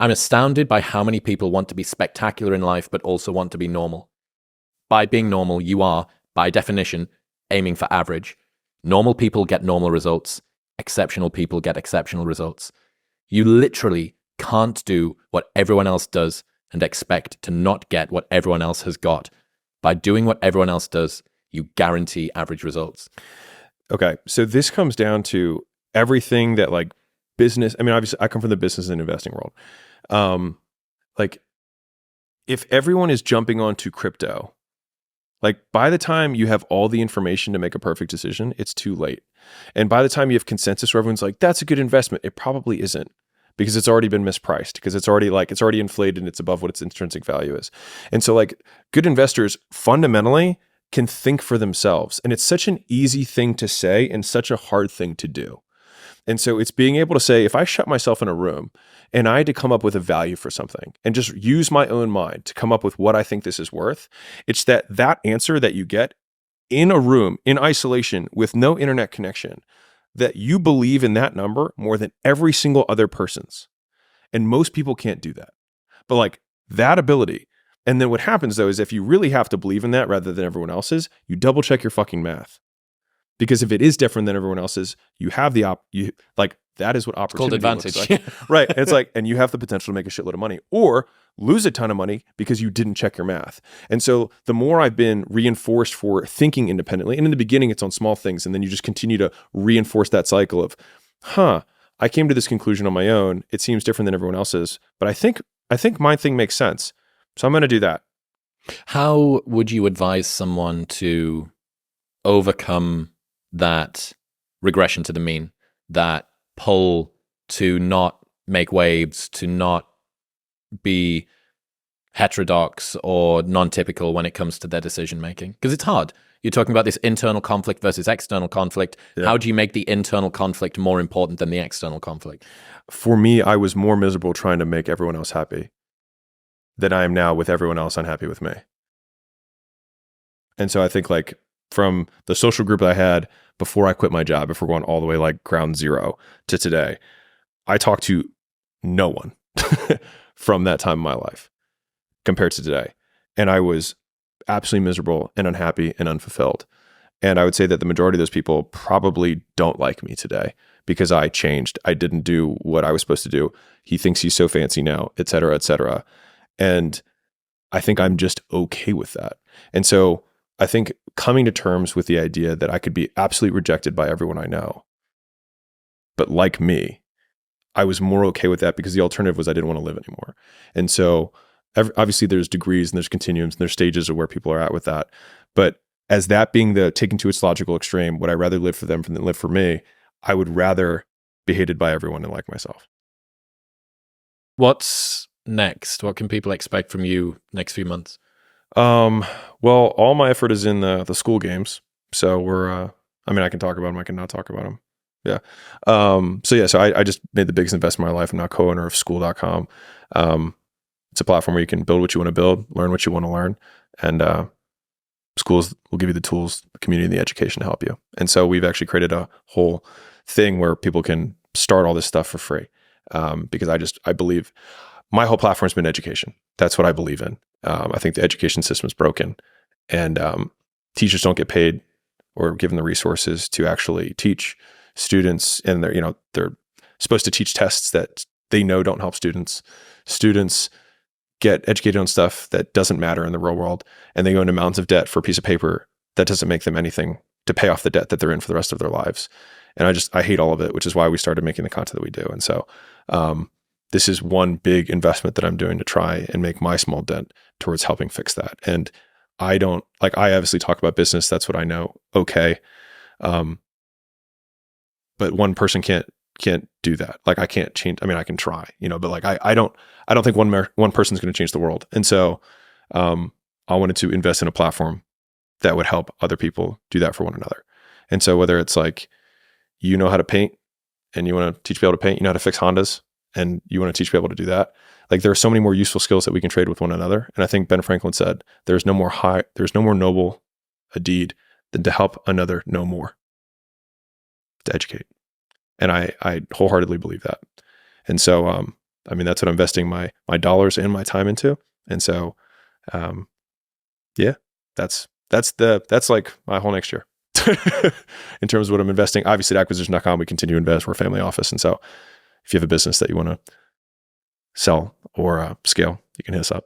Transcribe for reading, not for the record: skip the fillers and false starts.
I'm astounded by how many people want to be spectacular in life, but also want to be normal. By being normal, you are, by definition, aiming for average. Normal people get normal results. Exceptional people get exceptional results. You literally can't do what everyone else does and expect to not get what everyone else has got. By doing what everyone else does, you guarantee average results. Okay, so this comes down to everything that like business. I mean, obviously, I come from the business and investing world. Like, if everyone is jumping onto crypto, like by the time you have all the information to make a perfect decision, it's too late. And by the time you have consensus where everyone's like, that's a good investment, it probably isn't, because it's already been mispriced, because it's already inflated and it's above what its intrinsic value is. And so like good investors fundamentally can think for themselves. And it's such an easy thing to say and such a hard thing to do. And so it's being able to say, if I shut myself in a room and I had to come up with a value for something and just use my own mind to come up with what I think this is worth, it's that answer that you get in a room, in isolation, with no internet connection, that you believe in that number more than every single other person's. And most people can't do that. But like that ability. And then what happens though is if you really have to believe in that rather than everyone else's, you double check your fucking math. Because if it is different than everyone else's, you have the that is what opportunity it's called advantage. looks like. Right. It's like, and you have the potential to make a shitload of money or lose a ton of money because you didn't check your math. And so the more I've been reinforced for thinking independently, and in the beginning it's on small things, and then you just continue to reinforce that cycle of, I came to this conclusion on my own. It seems different than everyone else's, but I think my thing makes sense. So I'm going to do that. How would you advise someone to overcome that regression to the mean, that pull to not make waves, to not be heterodox or non-typical when it comes to their decision making? Because it's hard. You're talking about this internal conflict versus external conflict. Yeah. How do you make the internal conflict more important than the external conflict? For me, I was more miserable trying to make everyone else happy than I am now with everyone else unhappy with me. And so I think like from the social group I had before I quit my job, if we're going all the way like ground zero to today, I talked to no one from that time in my life compared to today. And I was absolutely miserable and unhappy and unfulfilled. And I would say that the majority of those people probably don't like me today because I changed. I didn't do what I was supposed to do. He thinks he's so fancy now, et cetera, et cetera. And I think I'm just okay with that. And so I think coming to terms with the idea that I could be absolutely rejected by everyone I know, but like me, I was more okay with that because the alternative was I didn't want to live anymore. And so obviously there's degrees and there's continuums and there's stages of where people are at with that. But as that being the taken to its logical extreme, would I rather live for them than live for me? I would rather be hated by everyone and like myself. What's next? What can people expect from you next few months? Well, all my effort is in the Skool Games. So we're, I can talk about them. I can not talk about them. Yeah. So I just made the biggest investment in my life. I'm now co-owner of Skool.com. It's a platform where you can build what you want to build, learn what you want to learn. And, schools will give you the tools, the community, and the education to help you. And so we've actually created a whole thing where people can start all this stuff for free. Because I believe my whole platform has been education. That's what I believe in. I think the education system is broken, and teachers don't get paid or given the resources to actually teach students. And they're supposed to teach tests that they know don't help students. Students get educated on stuff that doesn't matter in the real world, and they go into mountains of debt for a piece of paper that doesn't make them anything to pay off the debt that they're in for the rest of their lives. And I hate all of it, which is why we started making the content that we do. And so this is one big investment that I'm doing to try and make my small dent towards helping fix that. And I obviously talk about business. That's what I know. Okay. But one person can't do that. Like I can't change. I mean, I can try, but like, I don't think one person's going to change the world. And so, I wanted to invest in a platform that would help other people do that for one another. And so whether it's like, you know how to paint and you want to teach people how to paint, you know how to fix Hondas and you want to teach people to do that. Like there are so many more useful skills that we can trade with one another. And I think Ben Franklin said, there's no more noble a deed than to help another know more, to educate. And I wholeheartedly believe that. And so I mean, that's what I'm investing my dollars and my time into. And so, yeah, that's like my whole next year in terms of what I'm investing. Obviously at acquisition.com, we continue to invest. We're a family office. And so if you have a business that you want to sell or scale, you can hit us up.